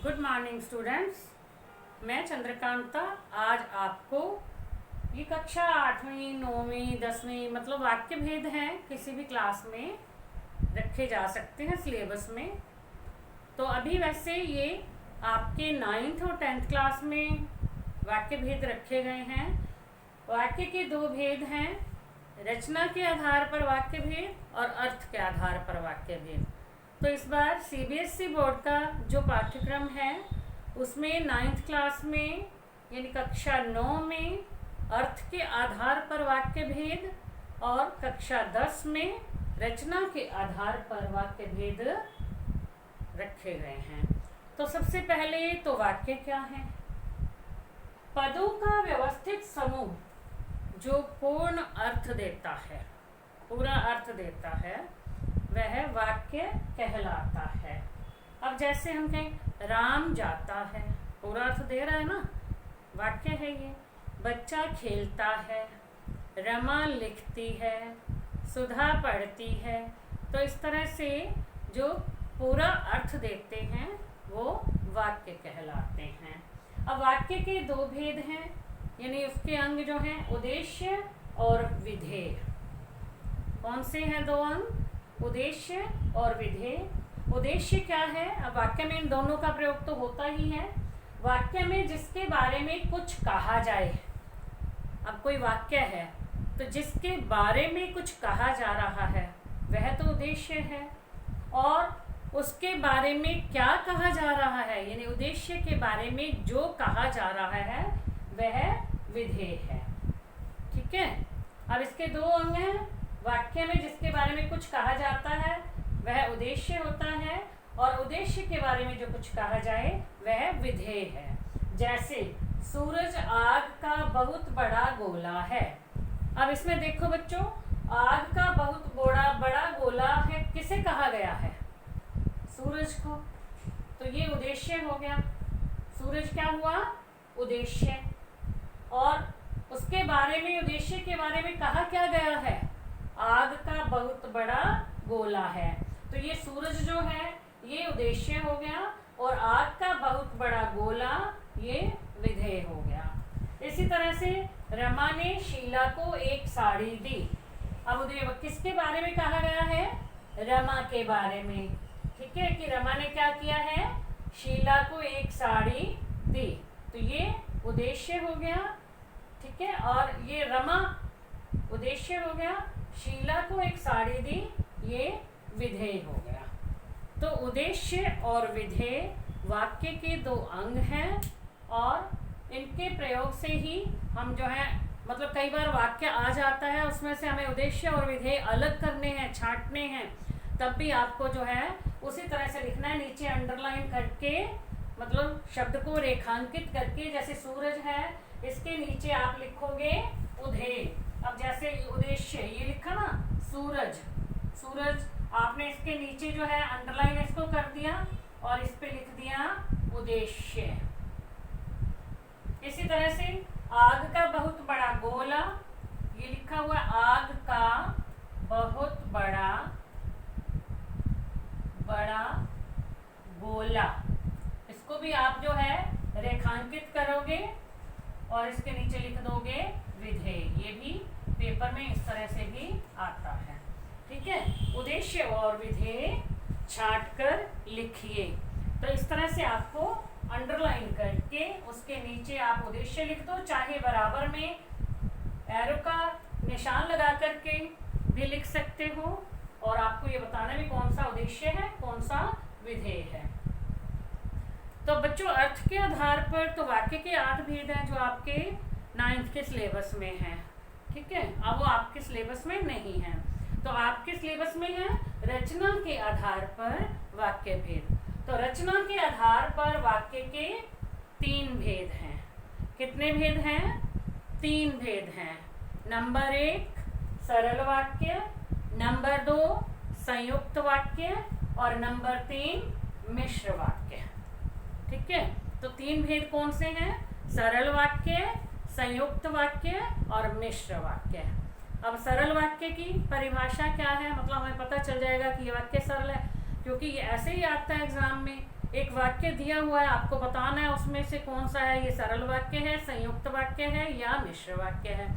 Good morning students. मैं चंद्रकांता आज आपको ये कक्षा 8वीं 9वीं 10वीं मतलब वाक्य भेद हैं, किसी भी क्लास में रखे जा सकते हैं सिलेबस में। तो अभी वैसे ये आपके 9th और 10th क्लास में वाक्य भेद रखे गए हैं। वाक्य के दो भेद हैं, रचना के आधार पर वाक्य भेद और अर्थ के आधार पर वाक्य भेद। तो इस बार सीबीएसई बोर्ड का जो पाठ्यक्रम है उसमें 9th क्लास में यानी कक्षा 9 में अर्थ के आधार पर वाक्य भेद और कक्षा 10 में रचना के आधार पर वाक्य भेद रखे गए हैं। तो सबसे पहले तो वाक्य क्या है? पदों का व्यवस्थित समूह जो पूर्ण अर्थ देता है, पूरा अर्थ देता है, वह वाक्य कहलाता है। अब जैसे हम कहें राम जाता है, पूरा अर्थ दे रहा है ना, वाक्य है ये। बच्चा खेलता है, रमा लिखती है, सुधा पढ़ती है। तो इस तरह से जो पूरा अर्थ देते हैं वो वाक्य कहलाते हैं। अब वाक्य के दो भेद हैं, यानी उसके अंग जो हैं उद्देश्य और विधेय। कौन से हैं दो अंग? उद्देश्य और विधेय। उद्देश्य क्या है? अब वाक्य में इन दोनों का प्रयोग तो होता ही है। वाक्य में जिसके बारे में कुछ कहा जाए, अब कोई वाक्य है तो जिसके बारे में कुछ कहा जा रहा है वह तो उद्देश्य है, और उसके बारे में क्या कहा जा रहा है यानी उद्देश्य के बारे में जो कहा जा रहा है वह विधेय है। ठीक है। अब इसके दो अंग हैं। वाक्य में जिसके बारे में कुछ कहा जाता है वह उद्देश्य होता है, और उद्देश्य के बारे में जो कुछ कहा जाए वह विधेय है। जैसे सूरज आग का बहुत बड़ा गोला है। अब इसमें देखो बच्चों, आग का बहुत बड़ा गोला है, किसे कहा गया है? सूरज को। तो ये उद्देश्य हो गया। सूरज क्या हुआ? उद्देश्य। और उसके बारे में, उद्देश्य के बारे में कहा क्या गया है? आग का बहुत बड़ा गोला है। तो ये सूरज जो है ये उद्देश्य हो गया, और आग का बहुत बड़ा गोला ये विधेय हो गया। इसी तरह से रमा ने शीला को एक साड़ी दी। अब किसके बारे में कहा गया है? रमा के बारे में। ठीक है, कि रमा ने क्या किया है? शीला को एक साड़ी दी। तो ये उद्देश्य हो गया। ठीक है, और ये रमा उद्देश्य हो गया, शीला को एक साड़ी दी, ये विधेय हो गया। तो उद्देश्य और विधेय वाक्य के दो अंग हैं, और इनके प्रयोग से ही हम जो है मतलब कई बार वाक्य आ जाता है, उसमें से हमें उद्देश्य और विधेय अलग करने हैं, छांटने हैं, तब भी आपको जो है उसी तरह से लिखना है, नीचे अंडरलाइन करके, मतलब शब्द को रेखांकित करके। जैसे सूरज है, इसके नीचे आप लिखोगे उधेय। अब जैसे उद्देश्य ये लिखा ना, सूरज, सूरज आपने इसके नीचे जो है अंडरलाइन इसको कर दिया और इस पे लिख दिया उद्देश्य। इसी तरह से आग का बहुत बड़ा गोला, ये लिखा हुआ आग का बहुत बड़ा गोला। इसको भी आप जो है रेखांकित करोगे और इसके नीचे लिख दोगे विधेय। ये भी पेपर में इस तरह से भी आता है। ठीक है, उद्देश्य और विधेय छांट कर लिखिए। तो इस तरह से आपको अंडरलाइन करके उसके नीचे आप उद्देश्य लिख दो, चाहे बराबर में एरो का निशान लगा करके भी लिख सकते हो, और आपको ये बताना भी कौन सा उद्देश्य है कौन सा विधेय है। तो बच्चों, अर्थ के आधार पर तो वाक्य के 8 भेद हैं जो आपके 9th के सिलेबस में हैं। ठीक है, अब वो आपके सिलेबस में नहीं है, तो आपके सिलेबस में है रचना के आधार पर वाक्य भेद। तो रचना के आधार पर वाक्य के 3 भेद हैं। कितने भेद हैं? 3 भेद हैं। नंबर 1 सरल वाक्य, नंबर 2 संयुक्त वाक्य, और नंबर 3 मिश्र वाक्य। ठीक है, तो 3 भेद कौन से हैं? सरल वाक्य, संयुक्त वाक्य और मिश्र वाक्य। अब सरल वाक्य की परिभाषा क्या है? मतलब हमें पता चल जाएगा कि ये वाक्य सरल है, क्योंकि ये ऐसे ही आता है एग्जाम में एक वाक्य दिया हुआ है, आपको बताना है उसमें से कौन सा है, ये सरल वाक्य है, संयुक्त वाक्य है या मिश्र वाक्य है।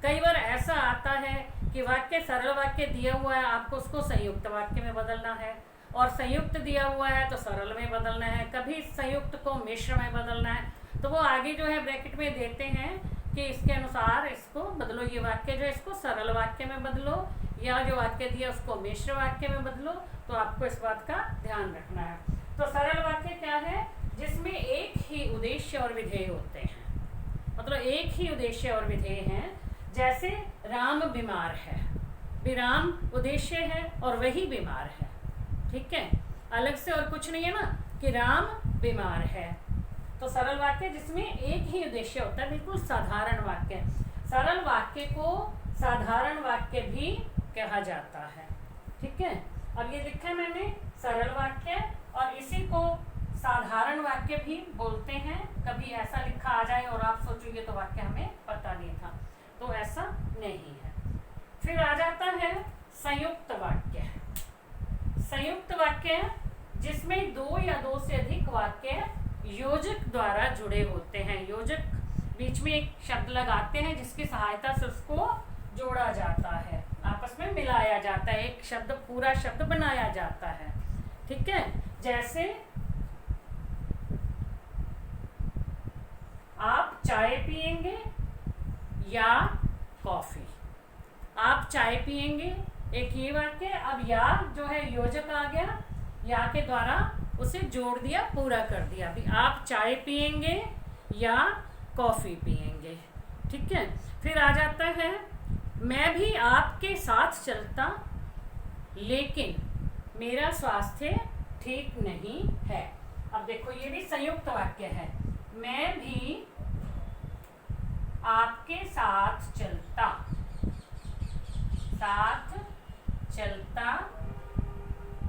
कई बार ऐसा आता है कि वाक्य सरल वाक्य दिया हुआ है, आपको उसको संयुक्त वाक्य में बदलना है, और संयुक्त दिया हुआ है तो सरल में बदलना है, कभी संयुक्त को मिश्र में बदलना है। तो वो आगे जो है ब्रैकेट में देते हैं कि इसके अनुसार इसको बदलो, ये वाक्य जो है इसको सरल वाक्य में बदलो, या जो वाक्य दिया उसको मिश्र वाक्य में बदलो। तो आपको इस बात का ध्यान रखना है। तो सरल वाक्य क्या है, जिसमें एक ही उद्देश्य और विधेय होते हैं, मतलब एक ही उद्देश्य और विधेय हैं। जैसे राम बीमार है, विराम उद्देश्य है और वही बीमार है, ठीक है, अलग से और कुछ नहीं है ना, कि राम बीमार है। तो सरल वाक्य जिसमें एक ही उद्देश्य होता है, बिल्कुल साधारण वाक्य। सरल वाक्य को साधारण वाक्य भी कहा जाता है, ठीक है। अब ये लिखा है मैंने सरल वाक्य, और इसी को साधारण वाक्य भी बोलते हैं। कभी ऐसा लिखा आ जाए और आप सोचो ये तो वाक्य हमें पता नहीं था, तो ऐसा नहीं है। फिर आ जाता है संयुक्त वाक्य। संयुक्त वाक्य जिसमें दो या दो से अधिक वाक्य योजक द्वारा जुड़े होते हैं। योजक बीच में एक शब्द लगाते हैं जिसकी सहायता से उसको जोड़ा जाता है, आपस में मिलाया जाता है, एक शब्द पूरा शब्द बनाया जाता है, ठीक है। जैसे आप चाय पिएंगे या कॉफी। आप चाय पिएंगे, एक ये वाक्य। अब या जो है योजक आ गया, या के द्वारा उसे जोड़ दिया, पूरा कर दिया। अभी आप चाय पिएंगे या कॉफी पिएंगे, ठीक है। फिर आ जाता है मैं भी आपके साथ चलता लेकिन मेरा स्वास्थ्य ठीक नहीं है। अब देखो ये भी संयुक्त वाक्य है। मैं भी आपके साथ चलता, साथ चलता।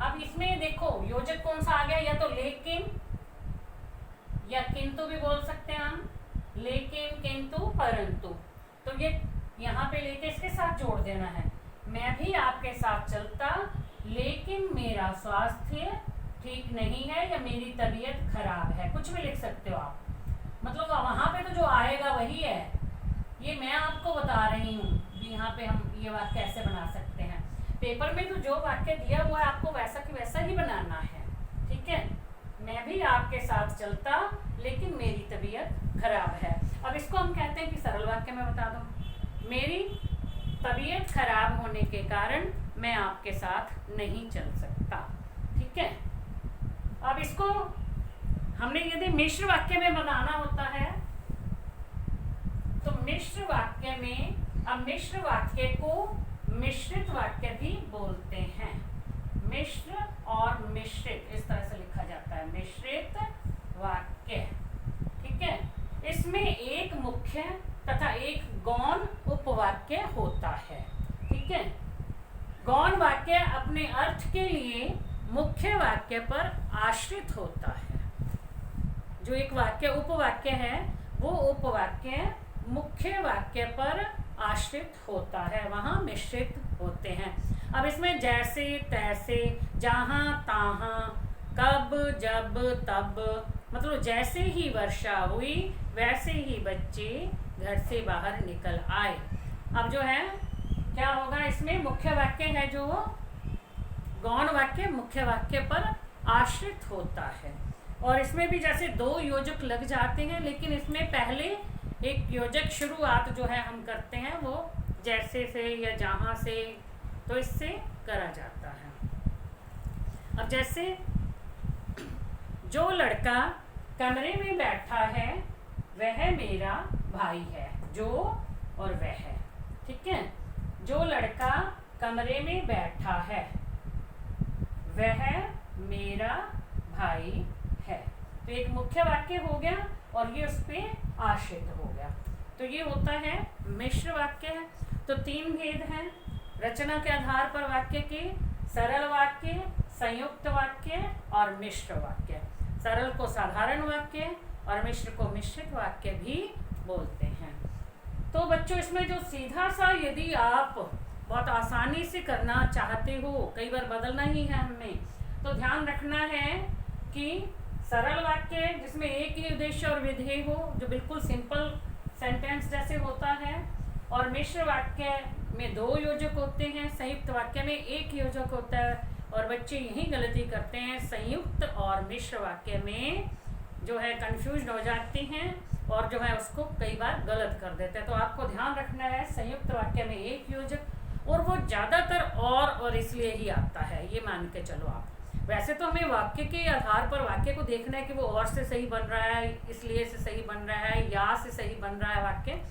अब इसमें देखो योजक कौन सा आ गया, या तो लेकिन या किंतु भी बोल सकते हैं हम, लेकिन, किंतु, परंतु। तो ये यहाँ पे लेके इसके साथ जोड़ देना है। मैं भी आपके साथ चलता लेकिन मेरा स्वास्थ्य ठीक नहीं है, या मेरी तबीयत खराब है, कुछ भी लिख सकते हो आप। मतलब वहां पे तो जो आएगा वही है, ये मैं आपको बता रही हूँ यहाँ पे हम ये वाक्य कैसे बना सकते हैं। पेपर में तो जो वाक्य दिया हुआ है आपको वैसा कि वैसा ही बनाना है, ठीक है। मैं भी आपके साथ चलता लेकिन मेरी तबीयत खराब है। अब इसको हम कहते हैं कि सरल वाक्य में बता दो, मेरी तबीयत खराब होने के कारण मैं आपके साथ नहीं चल सकता, ठीक है। अब इसको हमने यदि मिश्र वाक्य में बनाना होता है तो मिश्र वाक्य में, अब मिश्र वाक्य को मिश्रित वाक्य भी बोलते हैं। मिश्र और मिश्रित इस तरह से लिखा जाता है, मिश्रित वाक्य, ठीक है। इसमें एक मुख्य तथा एक गौण उपवाक्य होता है, ठीक है। गौण वाक्य अपने अर्थ के लिए मुख्य वाक्य पर आश्रित होता है। जो एक वाक्य उपवाक्य है वो उपवाक्य मुख्य वाक्य पर आश्रित होता है, वहां मिश्रित होते हैं। अब इसमें जैसे, तैसे, जहां, तहां, कब, जब, तब, मतलब जैसे ही वर्षा हुई वैसे ही बच्चे घर से बाहर निकल आए। अब जो है क्या होगा, इसमें मुख्य वाक्य है जो गौण वाक्य मुख्य वाक्य पर आश्रित होता है। और इसमें भी जैसे दो योजक लग जाते हैं, लेकिन इसमें पहले एक योजक शुरुआत जो है हम करते हैं वो जैसे से या जहां से, तो इससे करा जाता है। अब जैसे जो लड़का कमरे में बैठा है वह मेरा भाई है, जो और वह, ठीक है। जो लड़का कमरे में बैठा है वह मेरा भाई है। तो एक मुख्य वाक्य हो गया और ये उस पर आश्रित हो गया, तो ये होता है मिश्र वाक्य। तो तीन भेद हैं रचना के आधार पर वाक्य के, सरल वाक्य, संयुक्त वाक्य और मिश्र वाक्य। सरल को साधारण वाक्य और मिश्र को मिश्रित वाक्य भी बोलते हैं। तो बच्चों इसमें जो सीधा सा यदि आप बहुत आसानी से करना चाहते हो, कई बार बदलना ही है हमें, तो ध्यान रखना है कि सरल वाक्य जिसमें एक ही उद्देश्य और विधेय हो, जो बिल्कुल सिंपल सेंटेंस जैसे होता है, और मिश्र वाक्य में 2 योजक होते हैं, संयुक्त वाक्य में 1 योजक होता है। और बच्चे यही गलती करते हैं, संयुक्त और मिश्र वाक्य में जो है कंफ्यूज हो जाते हैं और जो है उसको कई बार गलत कर देते हैं। तो आपको ध्यान रखना है, संयुक्त वाक्य में 1 योजक, और वो ज़्यादातर और इसलिए ही आता है, ये मान के चलो आप। वैसे तो हमें वाक्य के आधार पर वाक्य को देखना है कि वो और से सही बन रहा है, इसलिए से सही बन रहा है, या से सही बन रहा है वाक्य,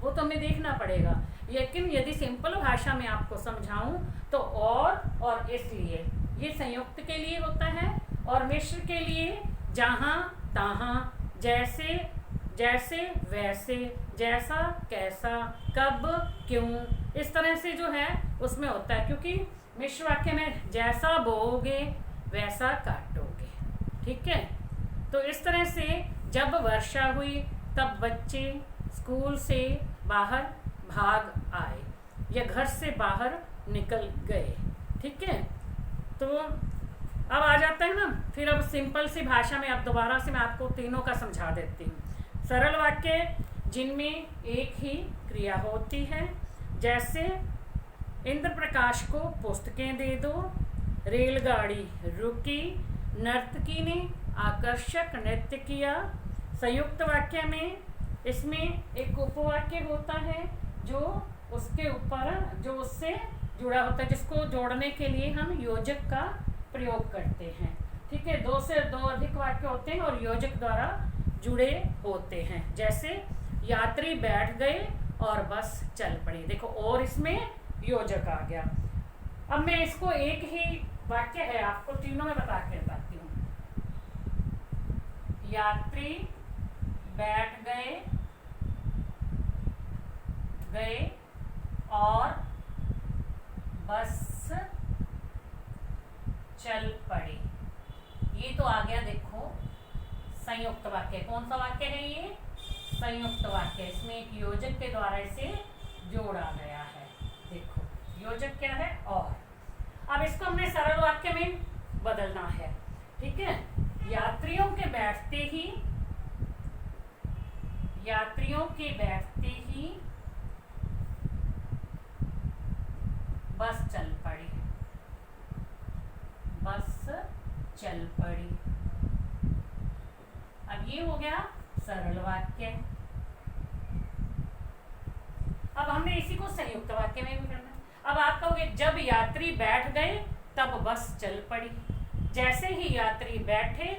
वो तो हमें देखना पड़ेगा। लेकिन यदि सिंपल भाषा में आपको समझाऊं तो और इसलिए ये संयुक्त के लिए होता है, और मिश्र के लिए जहाँ तहाँ, जैसे जैसे वैसे, जैसा कैसा, कब क्यों, इस तरह से जो है उसमें होता है। क्योंकि मिश्र वाक्य में जैसा बोओगे वैसा काटोगे, ठीक है। तो इस तरह से जब वर्षा हुई तब बच्चे स्कूल से बाहर भाग आए या घर से बाहर निकल गए, ठीक है। तो अब आ जाता है ना, फिर अब सिंपल सी भाषा में अब दोबारा से मैं आपको तीनों का समझा देती हूँ। सरल वाक्य जिनमें एक ही क्रिया होती है, जैसे इंद्र प्रकाश को पुस्तकें दे दो, रेलगाड़ी रुकी, नर्तकी ने आकर्षक नृत्य किया। संयुक्त वाक्य में इसमें एक उपवाक्य होता है जो उसके ऊपर जो उससे जुड़ा होता है, जिसको जोड़ने के लिए हम योजक का प्रयोग करते हैं, ठीक है। 2 से 2 अधिक वाक्य होते हैं और योजक द्वारा जुड़े होते हैं। जैसे यात्री बैठ गए और बस चल पड़ी, देखो और इसमें योजक आ गया। अब मैं इसको एक ही वाक्य है आपको तीनों में बता के बताती हूँ। यात्री बैठ गए और बस चल पड़ी, ये तो आ गया देखो संयुक्त वाक्य। कौन सा वाक्य है ये? संयुक्त वाक्य। इसमें एक योजक के द्वारा इसे जोड़ा गया है। देखो योजक क्या है? और। अब इसको हमने सरल वाक्य में बदलना है, ठीक है। यात्रियों के बैठते ही बस चल पड़ी, अब ये हो गया सरल वाक्य। अब हमने इसी को संयुक्त वाक्य में भी करना है। अब आप कहोगे जब यात्री बैठ गए तब बस चल पड़ी, जैसे ही यात्री बैठे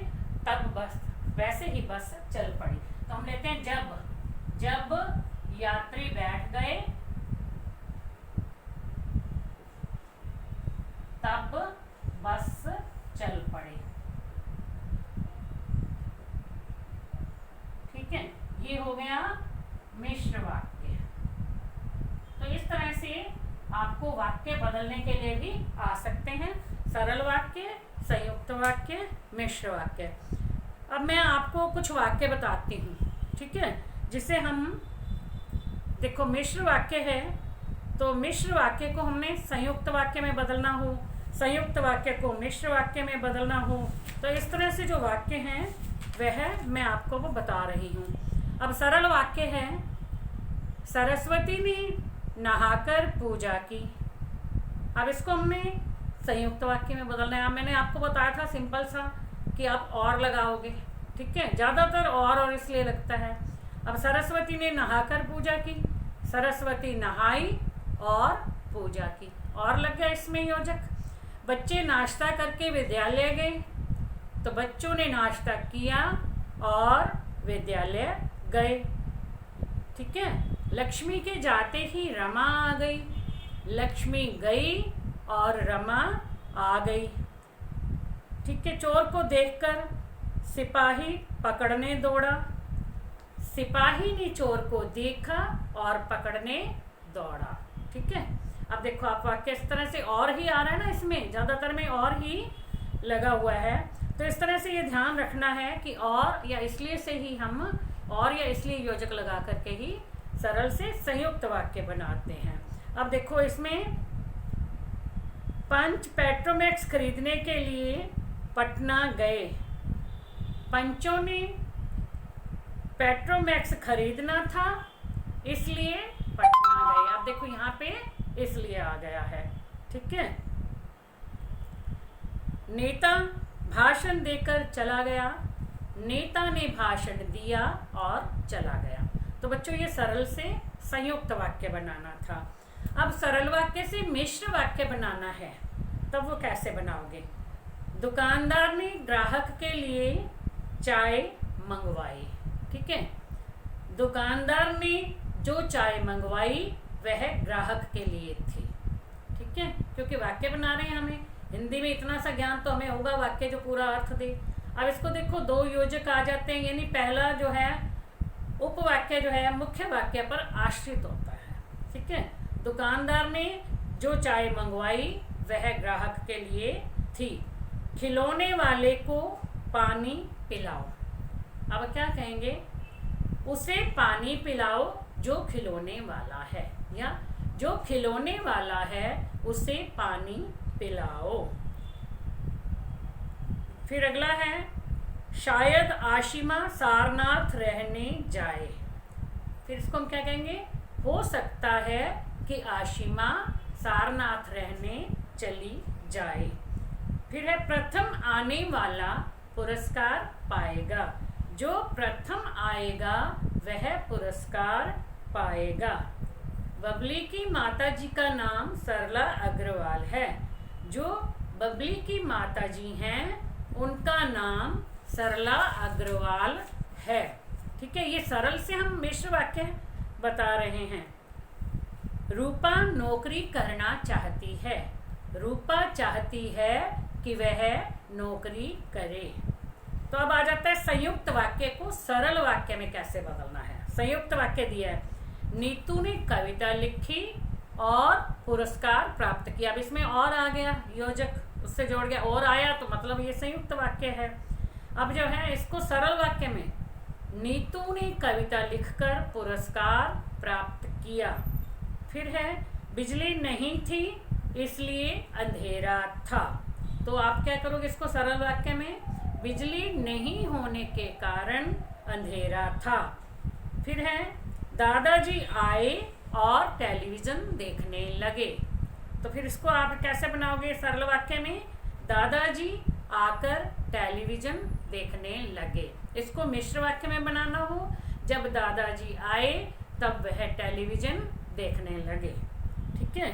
तब बस वैसे ही बस चल पड़ी। तो हम लेते हैं जब यात्री बैठ गए तब बस चल पड़ी, ठीक है। ये हो गया मिश्र वाक्य। तो इस तरह से आपको वाक्य बदलने के लिए भी आ सकते हैं, सरल वाक्य, संयुक्त वाक्य, मिश्र वाक्य। अब मैं आपको कुछ वाक्य बताती हूँ, ठीक है, जिसे हम देखो मिश्र वाक्य है तो मिश्र वाक्य को हमने संयुक्त वाक्य में बदलना हो, संयुक्त वाक्य को मिश्र वाक्य में बदलना हो, तो इस तरह से जो वाक्य हैं वह मैं आपको वो बता रही हूँ। अब सरल वाक्य है सरस्वती ने नहाकर पूजा की। अब इसको हमने संयुक्त वाक्य में बदलना है। मैंने आपको बताया था सिंपल सा कि आप और लगाओगे, ठीक है। ज़्यादातर और इसलिए लगता है। अब सरस्वती ने नहाकर पूजा की, सरस्वती नहाई और पूजा की, और लग गया इसमें योजक। बच्चे नाश्ता करके विद्यालय गए, तो बच्चों ने नाश्ता किया और विद्यालय गए, ठीक है। लक्ष्मी के जाते ही रमा आ गई, लक्ष्मी गई और रमा आ गई, ठीक है। चोर को देखकर सिपाही पकड़ने दौड़ा, सिपाही ने चोर को देखा और पकड़ने दौड़ा, ठीक है। अब देखो आप वाक्य इस तरह से और ही आ रहा है ना, इसमें ज़्यादातर में और ही लगा हुआ है। तो इस तरह से ये ध्यान रखना है कि और या इसलिए से ही हम और या इसलिए योजक लगा करके ही सरल से संयुक्त वाक्य बनाते हैं। अब देखो इसमें पंच पेट्रोमैक्स खरीदने के लिए पटना गए, पंचों ने पेट्रोमैक्स खरीदना था इसलिए पटना गए। अब देखो यहाँ पे इसलिए आ गया है, ठीक है। नेता भाषण देकर चला गया, नेता ने भाषण दिया और चला गया। तो बच्चों ये सरल से संयुक्त वाक्य बनाना था। अब सरल वाक्य से मिश्र वाक्य बनाना है, तब वो कैसे बनाओगे? दुकानदार ने ग्राहक के लिए चाय मंगवाई, ठीक है। दुकानदार ने जो चाय मंगवाई वह ग्राहक के लिए थी, ठीक है। क्योंकि वाक्य बना रहे हैं हमें, हिंदी में इतना सा ज्ञान तो हमें होगा वाक्य जो पूरा अर्थ दे। अब इसको देखो, दो योजक आ जाते हैं, यानी पहला जो है उपवाक्य जो है मुख्य वाक्य पर आश्रित होता है, ठीक है। दुकानदार ने जो चाय मंगवाई वह ग्राहक के लिए थी। खिलौने वाले को पानी पिलाओ। अब क्या कहेंगे? उसे पानी पिलाओ जो खिलौने वाला है, या जो खिलौने वाला है उसे पानी पिलाओ। फिर अगला है, शायद आशिमा सारनाथ रहने जाए। फिर इसको हम क्या कहेंगे? हो सकता है कि आशिमा सारनाथ रहने चली जाए। फिर है, प्रथम आने वाला पुरस्कार पाएगा। जो प्रथम आएगा वह पुरस्कार पाएगा। बबली की माताजी का नाम सरला अग्रवाल है। जो बबली की माताजी हैं उनका नाम सरला अग्रवाल है, ठीक है। ये सरल से हम मिश्र वाक्य बता रहे हैं। रूपा नौकरी करना चाहती है। रूपा चाहती है कि वह नौकरी करे। तो अब आ जाता है संयुक्त वाक्य को सरल वाक्य में कैसे बदलना है। संयुक्त वाक्य दिया है, नीतू ने कविता लिखी और पुरस्कार प्राप्त किया। अब इसमें और आ गया योजक, उससे जोड़ गया, और आया तो मतलब ये संयुक्त वाक्य है। अब जो है इसको सरल वाक्य में, नीतू ने कविता लिखकर पुरस्कार प्राप्त किया। फिर है, बिजली नहीं थी इसलिए अंधेरा था। तो आप क्या करोगे इसको सरल वाक्य में? बिजली नहीं होने के कारण अंधेरा था। फिर है, दादाजी आए और टेलीविजन देखने लगे। तो फिर इसको आप कैसे बनाओगे सरल वाक्य में? दादाजी आकर टेलीविजन देखने लगे। इसको मिश्र वाक्य में बनाना हो, जब दादाजी आए तब वह टेलीविजन देखने लगे, ठीक है।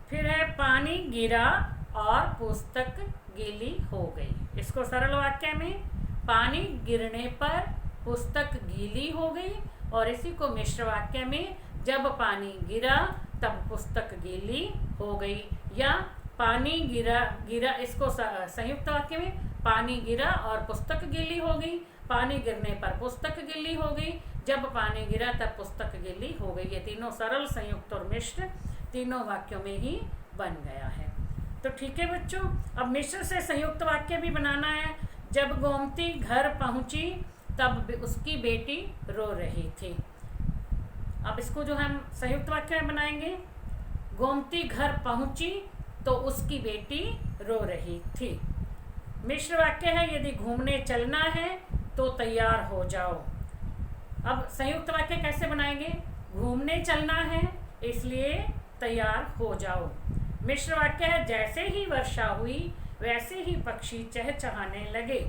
फिर है, पानी गिरा और पुस्तक गीली हो गई। इसको सरल वाक्य में, पानी गिरने पर पुस्तक गीली हो गई, और इसी को मिश्र वाक्य में, जब पानी गिरा तब पुस्तक गीली हो गई। या पानी गिरा इसको संयुक्त वाक्य में, पानी गिरा और पुस्तक गीली हो गई। पानी गिरने पर पुस्तक गीली हो गई, जब पानी गिरा तब पुस्तक गीली हो गई। ये तीनों सरल, संयुक्त और मिश्र तीनों वाक्यों में ही बन गया है। तो ठीक है बच्चों, अब मिश्र से संयुक्त वाक्य भी बनाना है। जब गोमती घर पहुंची तब उसकी बेटी रो रही थी। अब इसको जो हम संयुक्त वाक्य में बनाएंगे, गोमती घर पहुंची तो उसकी बेटी रो रही थी। मिश्र वाक्य है, यदि घूमने चलना है तो तैयार हो जाओ। अब संयुक्त वाक्य कैसे बनाएंगे? घूमने चलना है इसलिए तैयार हो जाओ। मिश्र वाक्य है, जैसे ही वर्षा हुई वैसे ही पक्षी चहचहाने लगे।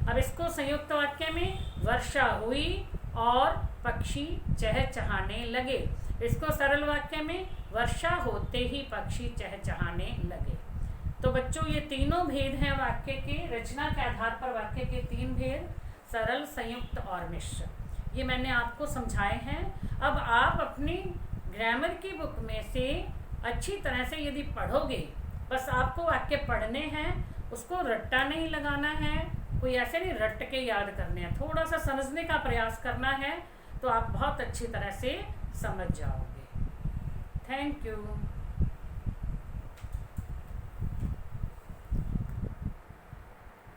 अब इसको संयुक्त वाक्य में, वर्षा हुई और पक्षी चहचहाने लगे। इसको सरल वाक्य में, वर्षा होते ही पक्षी चहचहाने लगे। तो बच्चों ये तीनों भेद हैं वाक्य के, रचना के आधार पर वाक्य के तीन भेद, सरल, संयुक्त और मिश्र। ये मैंने आपको समझाए हैं। अब आप अपनी ग्रामर की बुक में से अच्छी तरह से यदि पढ़ोगे, बस आपको वाक्य पढ़ने हैं, उसको रट्टा नहीं लगाना है, कोई ऐसे नहीं रट के याद करने हैं, थोड़ा सा समझने का प्रयास करना है, तो आप बहुत अच्छी तरह से समझ जाओगे। Thank you.